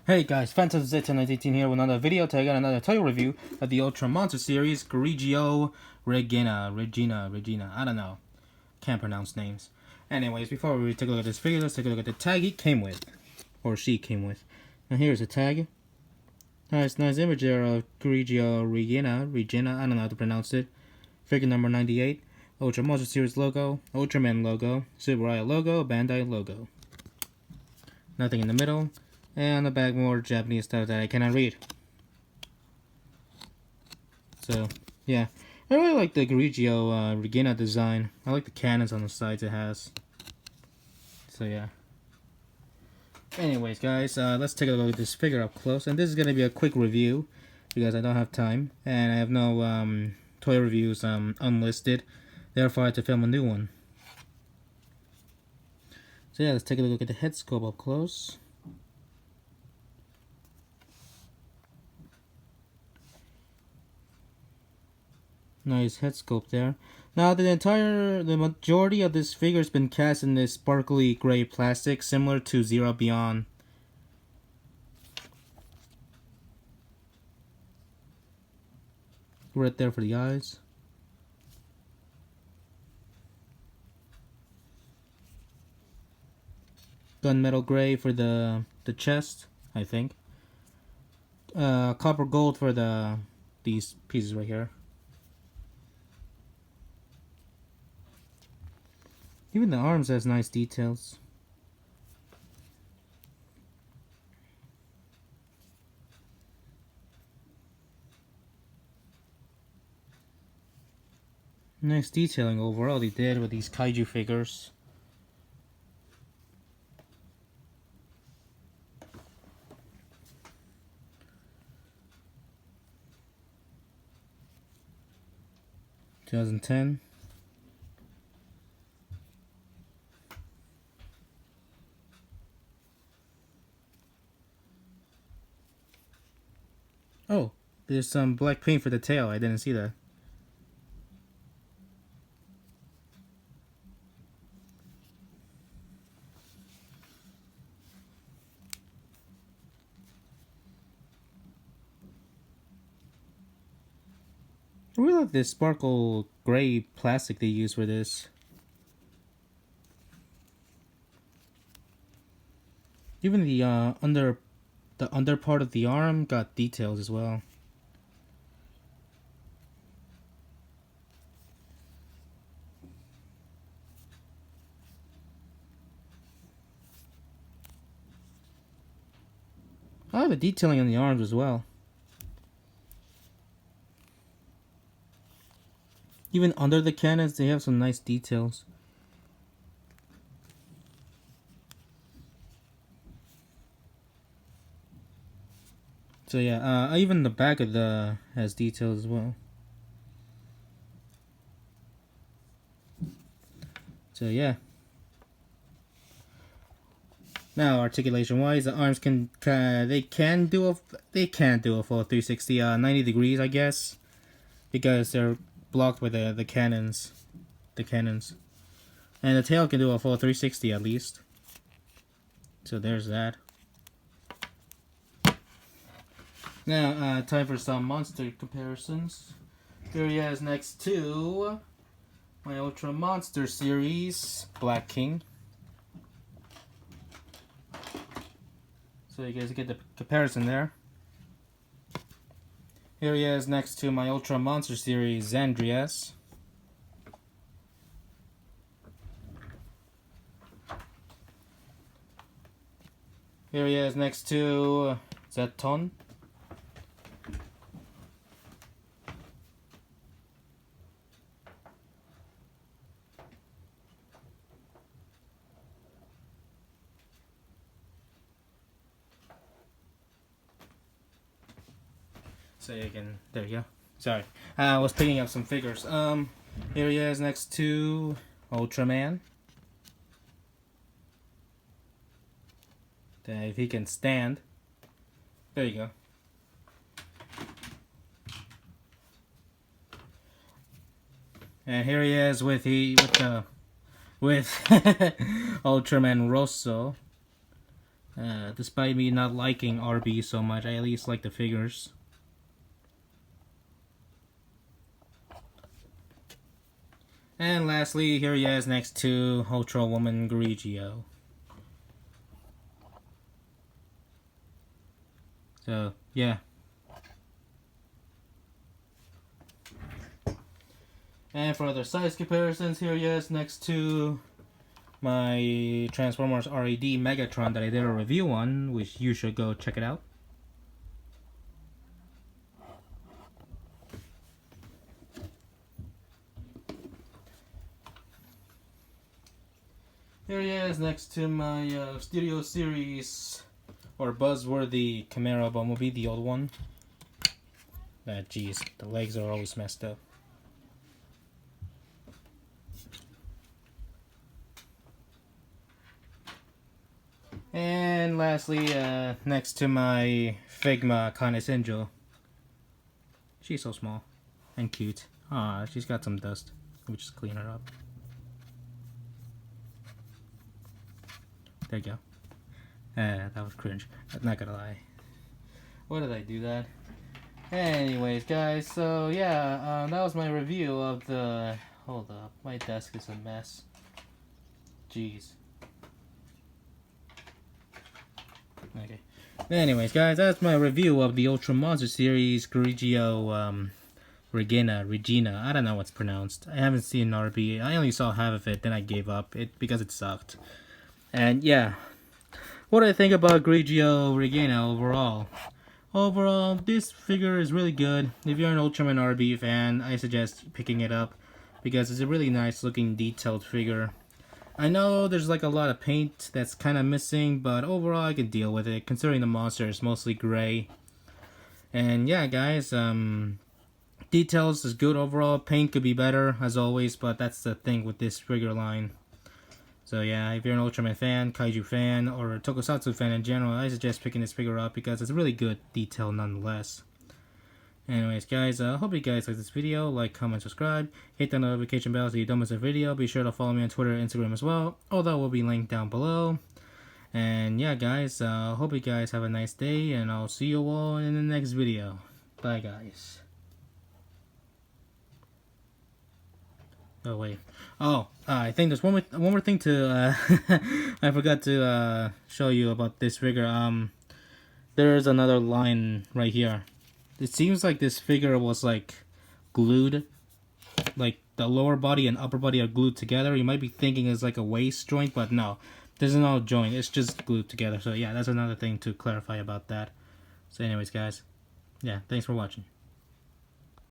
Hey guys, Phantom Z1018 here with another video. Today I got another toy review of the Ultra Monster series, Grigio Regina. I don't know. Can't pronounce names. Anyways, before we take a look at this figure, let's take a look at the tag he came with. Or she came with. Now here's the tag. Nice image there of Grigio Regina, I don't know how to pronounce it. Figure number 98. Ultra Monster series logo, Ultraman logo, Subaraya logo, Bandai logo. Nothing in the middle. And on the back, more Japanese stuff that I cannot read. So, yeah. I really like the Grigio Regina design. I like the cannons on the sides it has. So, yeah. Anyways, guys, let's take a look at this figure up close. And this is going to be a quick review because I don't have time. And I have no toy reviews unlisted. Therefore, I have to film a new one. So, yeah, let's take a look at the head sculpt up close. Nice head sculpt there. Now the majority of this figure has been cast in this sparkly gray plastic, similar to Zero Beyond. Right there for the eyes. Gunmetal gray for the chest, I think. Copper gold for these pieces right here. Even the arms has nice details. Nice detailing overall they did with these kaiju figures. (2010). Oh, there's some black paint for the tail. I didn't see that. I really like this sparkle gray plastic they use for this. Even the under part of the arm got details as well. I like the detailing on the arms as well. Even under the cannons, they have some nice details. So yeah, even the back of the has details as well. So yeah. Now articulation wise, the arms they can't do a full 360, 90 degrees I guess, because they're blocked with the cannons, and the tail can do a full 360 at least. So there's that. Now, time for some monster comparisons. Here he is next to my Ultra Monster series, Black King. So you guys get the comparison there. Here he is next to my Ultra Monster series, Zandrias. Here he is next to Zeton. So you can, there you go. Sorry, I was picking up some figures. Here he is next to Ultraman. If he can stand. There you go. And here he is with Ultraman Rosso. Despite me not liking RB so much, I at least like the figures. And lastly, here he is next to Ultra Woman Grigio. So, yeah. And for other size comparisons, here he is next to my Transformers RAD Megatron that I did a review on, which you should go check it out. Here he is next to my Studio Series or Buzzworthy Camaro Bumblebee, the old one. Geez, the legs are always messed up. And lastly, next to my Figma Kindness Angel. She's so small and cute. Ah, she's got some dust. We'll just clean her up. There you go. That was cringe. I'm not gonna lie. Why did I do that? Anyways, guys, so yeah, that was my review of the... Hold up, my desk is a mess. Jeez. Okay. Anyways, guys, that's my review of the Ultra Monster Series Grigio Regina. I don't know what's pronounced. I haven't seen RB. I only saw half of it, then I gave up because it sucked. And yeah, what do I think about Grigio Regina overall? Overall, this figure is really good. If you're an Ultraman RB fan, I suggest picking it up because it's a really nice looking detailed figure. I know there's like a lot of paint that's kind of missing, but overall I can deal with it considering the monster is mostly gray. And yeah, guys, details is good overall. Paint could be better as always, but that's the thing with this figure line. So yeah, if you're an Ultraman fan, Kaiju fan, or a Tokusatsu fan in general, I suggest picking this figure up because it's a really good detail nonetheless. Anyways, guys, I hope you guys like this video. Like, comment, subscribe. Hit the notification bell so you don't miss a video. Be sure to follow me on Twitter and Instagram as well. All that will be linked down below. And yeah, guys, hope you guys have a nice day, and I'll see you all in the next video. Bye, guys. Oh wait. Oh, I think there's one more thing to I forgot to show you about this figure. There's another line right here. It seems like this figure was like glued, like the lower body and upper body are glued together. You might be thinking it's like a waist joint, but no, there's no joint. It's just glued together. So yeah, that's another thing to clarify about that. So anyways, guys, yeah, thanks for watching.